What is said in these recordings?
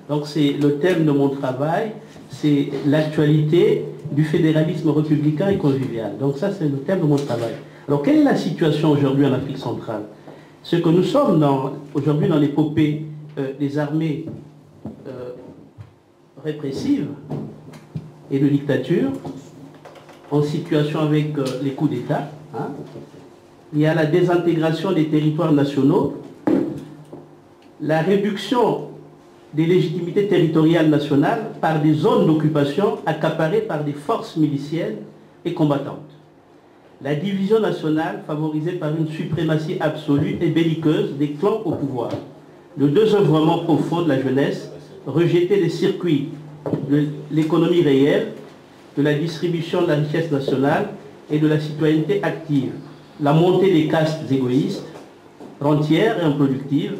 Donc c'est le thème de mon travail, c'est l'actualité du fédéralisme républicain et convivial. Donc ça, c'est le thème de mon travail. Alors, quelle est la situation aujourd'hui en Afrique centrale? Ce que nous sommes aujourd'hui dans l'épopée des armées répressives et de dictature, en situation avec les coups d'État. Hein. Il y a la désintégration des territoires nationaux, la réduction des légitimités territoriales nationales par des zones d'occupation accaparées par des forces miliciennes et combattantes. La division nationale favorisée par une suprématie absolue et belliqueuse des clans au pouvoir. Le désœuvrement profond de la jeunesse, rejeter les circuits de l'économie réelle, de la distribution de la richesse nationale et de la citoyenneté active. La montée des castes égoïstes, rentières et improductives,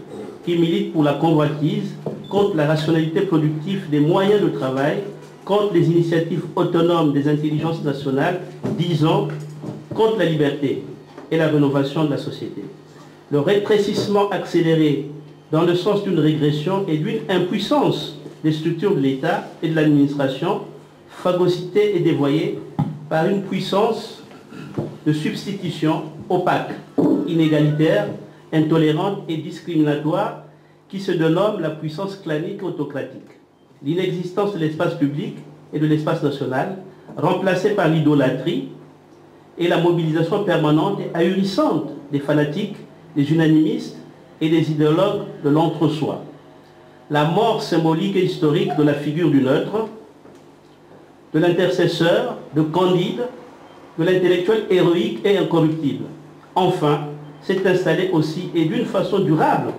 qui militent pour la convoitise, contre la rationalité productive des moyens de travail, contre les initiatives autonomes des intelligences nationales, disons, contre la liberté et la rénovation de la société. Le rétrécissement accéléré dans le sens d'une régression et d'une impuissance des structures de l'État et de l'administration, phagocytée et dévoyée par une puissance de substitution opaque, inégalitaire, intolérante et discriminatoire qui se dénomme la puissance clanique autocratique. L'inexistence de l'espace public et de l'espace national, remplacée par l'idolâtrie et la mobilisation permanente et ahurissante des fanatiques, des unanimistes et des idéologues de l'entre-soi. La mort symbolique et historique de la figure du neutre, de l'intercesseur, de Candide, de l'intellectuel héroïque et incorruptible. Enfin, s'est installée aussi, et d'une façon durable,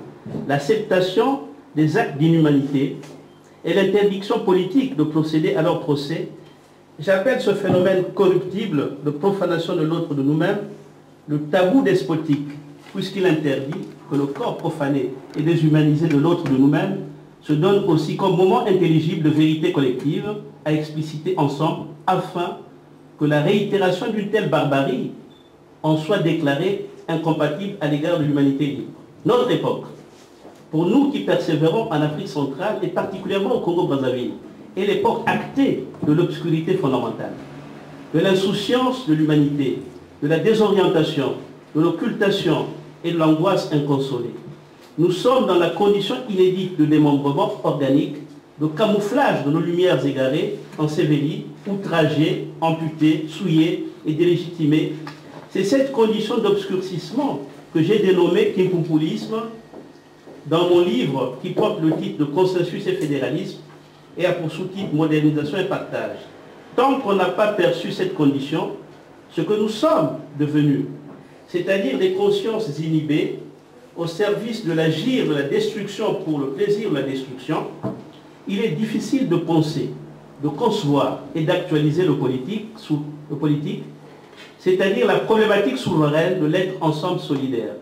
l'acceptation des actes d'inhumanité et l'interdiction politique de procéder à leur procès. J'appelle ce phénomène corruptible de profanation de l'autre de nous-mêmes le tabou despotique, puisqu'il interdit que le corps profané et déshumanisé de l'autre de nous-mêmes se donne aussi comme moment intelligible de vérité collective à expliciter ensemble, afin que la réitération d'une telle barbarie en soit déclarée incompatible à l'égard de l'humanité libre. Notre époque, pour nous qui persévérons en Afrique centrale et particulièrement au Congo-Brazzaville, est l'époque actée de l'obscurité fondamentale, de l'insouciance de l'humanité, de la désorientation, de l'occultation et de l'angoisse inconsolée. Nous sommes dans la condition inédite de démembrement organique, de camouflage de nos lumières égarées, ensevelies, outragées, amputées, souillées et délégitimées. C'est cette condition d'obscurcissement que j'ai dénommée Kimpoupolisme dans mon livre qui porte le titre de Consensus et fédéralisme et a pour sous-titre Modernisation et partage. Tant qu'on n'a pas perçu cette condition, ce que nous sommes devenus, c'est-à-dire des consciences inhibées au service de l'agir de la destruction pour le plaisir de la destruction, il est difficile de penser, de concevoir et d'actualiser le politique, c'est-à-dire la problématique souveraine de l'être ensemble solidaire,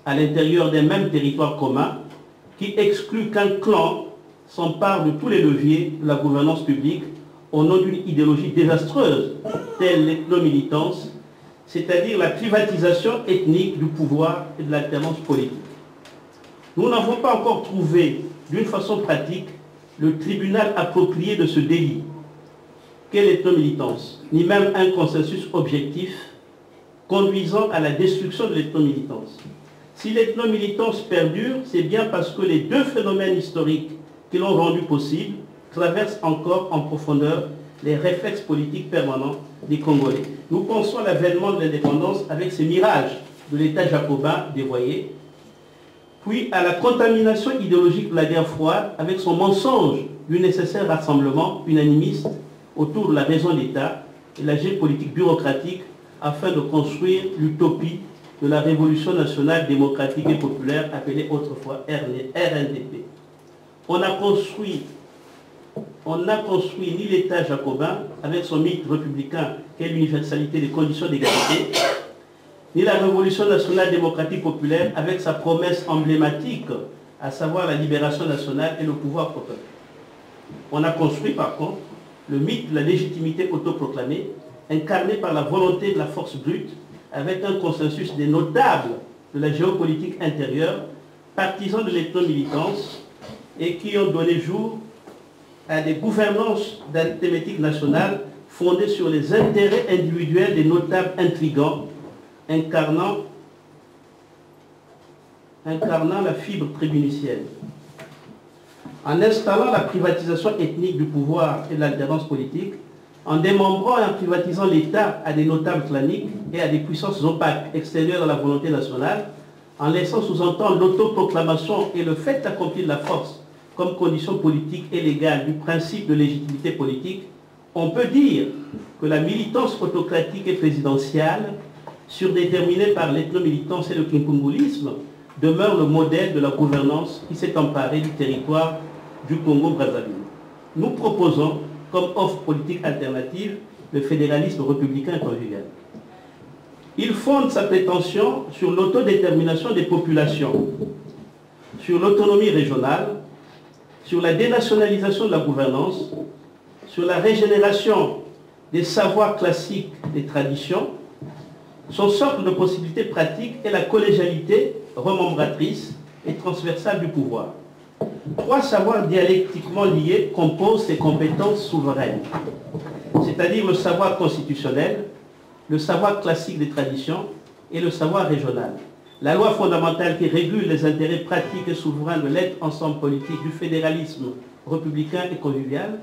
à l'intérieur d'un même territoire commun, qui exclut qu'un clan s'empare de tous les leviers de la gouvernance publique au nom d'une idéologie désastreuse, telle l'ethno-militance, c'est-à-dire la privatisation ethnique du pouvoir et de l'alternance politique. Nous n'avons pas encore trouvé, d'une façon pratique, le tribunal approprié de ce délit. Quelle ethno-militance, ni même un consensus objectif conduisant à la destruction de l'ethno-militance. Si l'ethno-militance perdure, c'est bien parce que les deux phénomènes historiques qui l'ont rendu possible traversent encore en profondeur les réflexes politiques permanents des Congolais. Nous pensons à l'avènement de l'indépendance avec ses mirages de l'État jacobin dévoyé, puis à la contamination idéologique de la guerre froide avec son mensonge du nécessaire rassemblement unanimiste autour de la raison d'État et la géopolitique bureaucratique afin de construire l'utopie de la révolution nationale démocratique et populaire appelée autrefois RNDP. On n'a construit ni l'État jacobin avec son mythe républicain qu'est l'universalité des conditions d'égalité, ni la révolution nationale démocratique populaire avec sa promesse emblématique, à savoir la libération nationale et le pouvoir pour peuple. On a construit par contre le mythe de la légitimité autoproclamée, incarné par la volonté de la force brute, avec un consensus des notables de la géopolitique intérieure, partisans de l'ethno-militance et qui ont donné jour à des gouvernances thématiques nationales fondées sur les intérêts individuels des notables intrigants, incarnant la fibre tribunicienne. En installant la privatisation ethnique du pouvoir et de l'alternance politique, en démembrant et en privatisant l'État à des notables claniques et à des puissances opaques extérieures à la volonté nationale, en laissant sous-entendre l'autoproclamation et le fait d'accomplir la force comme condition politique et légale du principe de légitimité politique, on peut dire que la militance autocratique et présidentielle, surdéterminée par l'ethno-militance et le kimpungulisme, demeure le modèle de la gouvernance qui s'est emparée du territoire du Congo-Brazzaville. Nous proposons comme offre politique alternative le fédéralisme républicain et conjugal. Il fonde sa prétention sur l'autodétermination des populations, sur l'autonomie régionale, sur la dénationalisation de la gouvernance, sur la régénération des savoirs classiques des traditions. Son socle de possibilités pratiques est la collégialité remembratrice et transversale du pouvoir. Trois savoirs dialectiquement liés composent ces compétences souveraines, c'est-à-dire le savoir constitutionnel, le savoir classique des traditions et le savoir régional. La loi fondamentale qui régule les intérêts pratiques et souverains de l'être ensemble politique du fédéralisme républicain et convivial,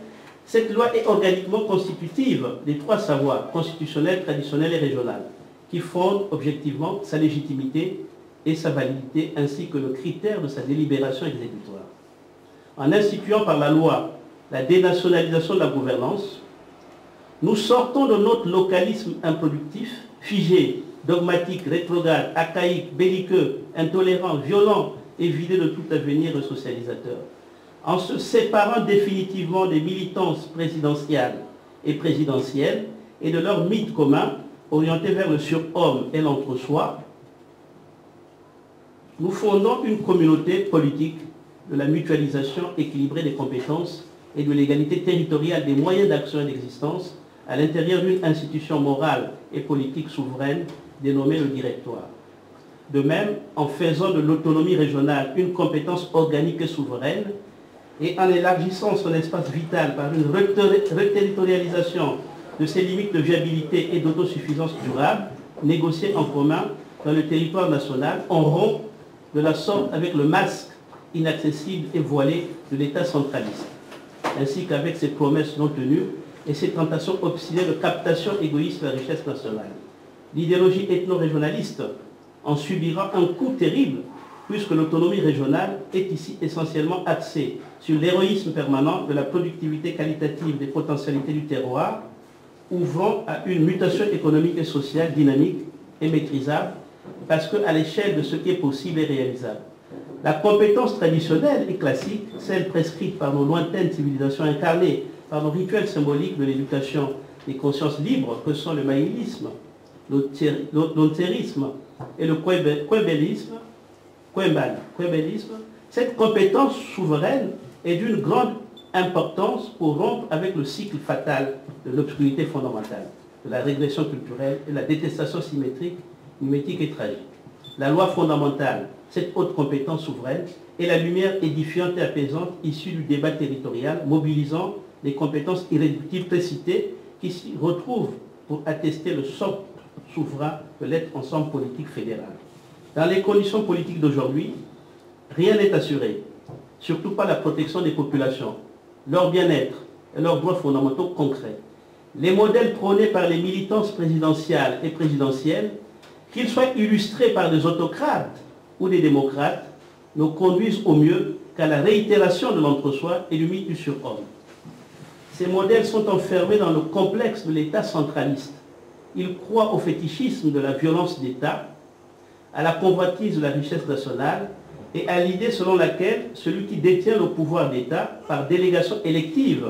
cette loi est organiquement constitutive des trois savoirs, constitutionnel, traditionnel et régional, qui fondent objectivement sa légitimité et sa validité, ainsi que le critère de sa délibération exécutoire. En instituant par la loi la dénationalisation de la gouvernance, nous sortons de notre localisme improductif, figé, dogmatique, rétrograde, archaïque, belliqueux, intolérant, violent et vidé de tout avenir socialisateur. En se séparant définitivement des militances présidentielles et présidentielles et de leurs mythes communs orientés vers le surhomme et l'entre-soi, nous fondons une communauté politique de la mutualisation équilibrée des compétences et de l'égalité territoriale des moyens d'action et d'existence à l'intérieur d'une institution morale et politique souveraine dénommée le directoire. De même, en faisant de l'autonomie régionale une compétence organique et souveraine et en élargissant son espace vital par une reterritorialisation de ses limites de viabilité et d'autosuffisance durable, négociées en commun dans le territoire national, on rompt de la sorte avec le masque inaccessible et voilé de l'État centraliste, ainsi qu'avec ses promesses non tenues et ses tentations obstinées de captation égoïste de la richesse nationale. L'idéologie ethno-régionaliste en subira un coup terrible, puisque l'autonomie régionale est ici essentiellement axée sur l'héroïsme permanent de la productivité qualitative des potentialités du terroir, ouvrant à une mutation économique et sociale dynamique et maîtrisable, parce qu'à l'échelle de ce qui est possible et réalisable. La compétence traditionnelle et classique, celle prescrite par nos lointaines civilisations incarnées par nos rituels symboliques de l'éducation des consciences libres que sont le maïlisme, l'ontérisme et le kwebelisme, cette compétence souveraine est d'une grande importance pour rompre avec le cycle fatal de l'obscurité fondamentale, de la régression culturelle et de la détestation symétrique, mimétique et tragique. La loi fondamentale, cette haute compétence souveraine, est la lumière édifiante et apaisante issue du débat territorial, mobilisant les compétences irréductibles précitées qui s'y retrouvent pour attester le socle souverain de l'être ensemble politique fédéral. Dans les conditions politiques d'aujourd'hui, rien n'est assuré, surtout pas la protection des populations, leur bien-être et leurs droits fondamentaux concrets. Les modèles prônés par les militances présidentielles et présidentielles, qu'ils soient illustrés par des autocrates ou des démocrates, ne conduisent au mieux qu'à la réitération de l'entre-soi et du mythe du surhomme. Ces modèles sont enfermés dans le complexe de l'État centraliste. Ils croient au fétichisme de la violence d'État, à la convoitise de la richesse nationale et à l'idée selon laquelle celui qui détient le pouvoir d'État par délégation élective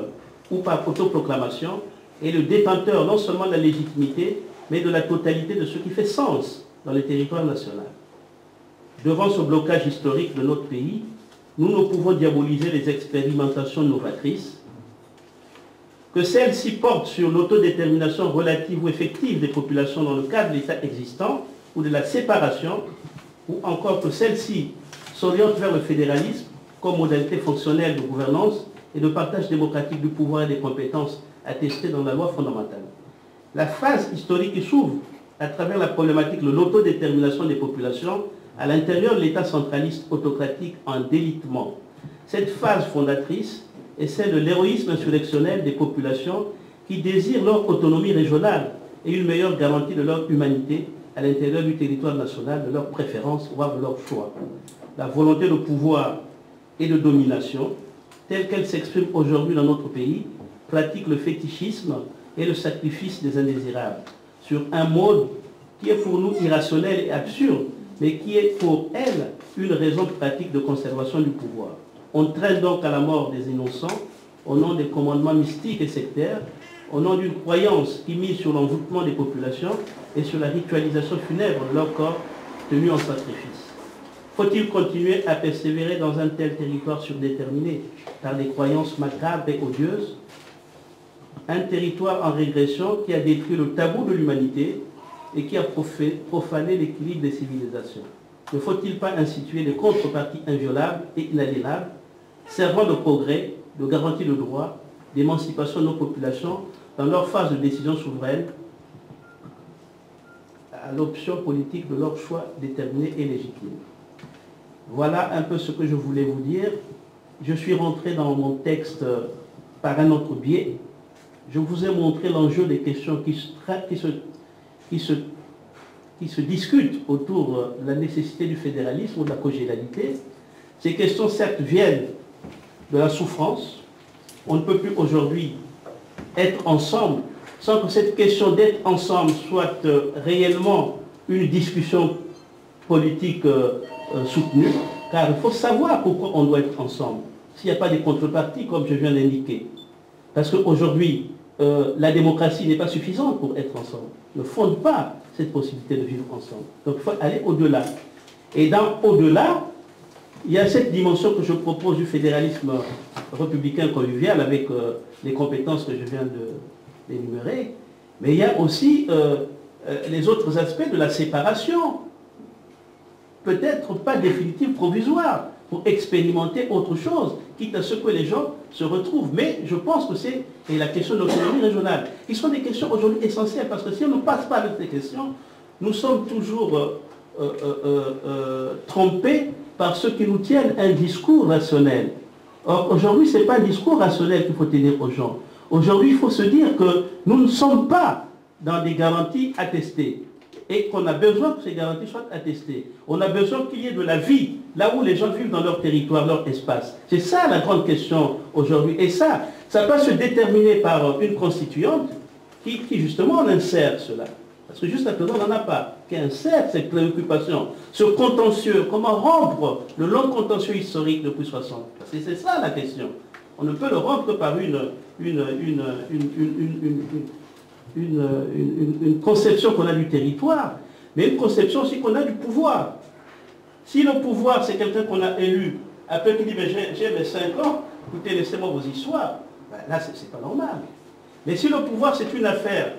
ou par autoproclamation est le détenteur non seulement de la légitimité, mais de la totalité de ce qui fait sens dans le territoire national. Devant ce blocage historique de notre pays, nous ne pouvons diaboliser les expérimentations novatrices, que celles-ci portent sur l'autodétermination relative ou effective des populations dans le cadre de l'État existant ou de la séparation, ou encore que celles-ci s'orientent vers le fédéralisme comme modalité fonctionnelle de gouvernance et de partage démocratique du pouvoir et des compétences attestées dans la loi fondamentale. La phase historique qui s'ouvre à travers la problématique de l'autodétermination des populations à l'intérieur de l'État centraliste autocratique en délitement. Cette phase fondatrice est celle de l'héroïsme insurrectionnel des populations qui désirent leur autonomie régionale et une meilleure garantie de leur humanité à l'intérieur du territoire national, de leurs préférences, voire de leurs choix. La volonté de pouvoir et de domination, telle qu'elle s'exprime aujourd'hui dans notre pays, pratique le fétichisme et le sacrifice des indésirables sur un mode qui est pour nous irrationnel et absurde, mais qui est pour elle une raison pratique de conservation du pouvoir. On traîne donc à la mort des innocents au nom des commandements mystiques et sectaires, au nom d'une croyance qui mise sur l'envoûtement des populations et sur la ritualisation funèbre de leur corps tenu en sacrifice. Faut-il continuer à persévérer dans un tel territoire surdéterminé par des croyances macabres et odieuses? Un territoire en régression qui a détruit le tabou de l'humanité et qui a profané l'équilibre des civilisations. Ne faut-il pas instituer des contreparties inviolables et inaliénables, servant de progrès, de garantie de droit, d'émancipation de nos populations dans leur phase de décision souveraine à l'option politique de leur choix déterminé et légitime? Voilà un peu ce que je voulais vous dire. Je suis rentré dans mon texte par un autre biais. Je vous ai montré l'enjeu des questions qui se discutent autour de la nécessité du fédéralisme ou de la cogénéralité. Ces questions, certes, viennent de la souffrance. On ne peut plus aujourd'hui être ensemble sans que cette question d'être ensemble soit réellement une discussion politique soutenue, car il faut savoir pourquoi on doit être ensemble, s'il n'y a pas de contrepartie, comme je viens d'indiquer. Parce qu'aujourd'hui, la démocratie n'est pas suffisante pour être ensemble, ne fonde pas cette possibilité de vivre ensemble. Donc il faut aller au-delà. Et dans au-delà, il y a cette dimension que je propose du fédéralisme républicain convivial avec les compétences que je viens d'énumérer, mais il y a aussi les autres aspects de la séparation, peut-être pas définitive, provisoire, pour expérimenter autre chose, quitte à ce que les gens se retrouvent. Mais je pense que c'est la question de l'autonomie régionale. Qui sont des questions aujourd'hui essentielles, parce que si on ne passe pas de ces questions, nous sommes toujours trompés par ceux qui nous tiennent un discours rationnel. Or, aujourd'hui, ce n'est pas un discours rationnel qu'il faut tenir aux gens. Aujourd'hui, il faut se dire que nous ne sommes pas dans des garanties attestées et qu'on a besoin que ces garanties soient attestées. On a besoin qu'il y ait de la vie, là où les gens vivent dans leur territoire, leur espace. C'est ça la grande question aujourd'hui. Et ça peut se déterminer par une constituante qui justement en insère cela. Parce que juste à présent, on n'en a pas, qui insère cette préoccupation, ce contentieux, comment rompre le long contentieux historique depuis 60. C'est ça la question. On ne peut le rompre que par une conception qu'on a du territoire, mais une conception aussi qu'on a du pouvoir. Si le pouvoir, c'est quelqu'un qu'on a élu, après qui dit, mais j'ai mes 5 ans, écoutez, laissez-moi vos histoires, ben là, c'est pas normal. Mais si le pouvoir, c'est une affaire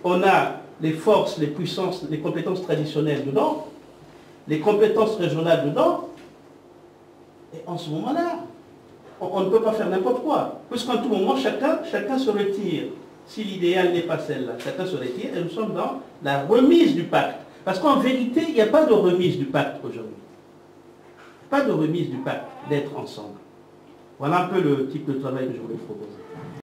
on a les forces, les puissances, les compétences traditionnelles dedans, les compétences régionales dedans, et en ce moment-là, on ne peut pas faire n'importe quoi. Puisqu'en tout moment, chacun se retire. Si l'idéal n'est pas celle-là, chacun se retire et nous sommes dans la remise du pacte. Parce qu'en vérité, il n'y a pas de remise du pacte aujourd'hui. Pas de remise du pacte d'être ensemble. Voilà un peu le type de travail que je voulais proposer.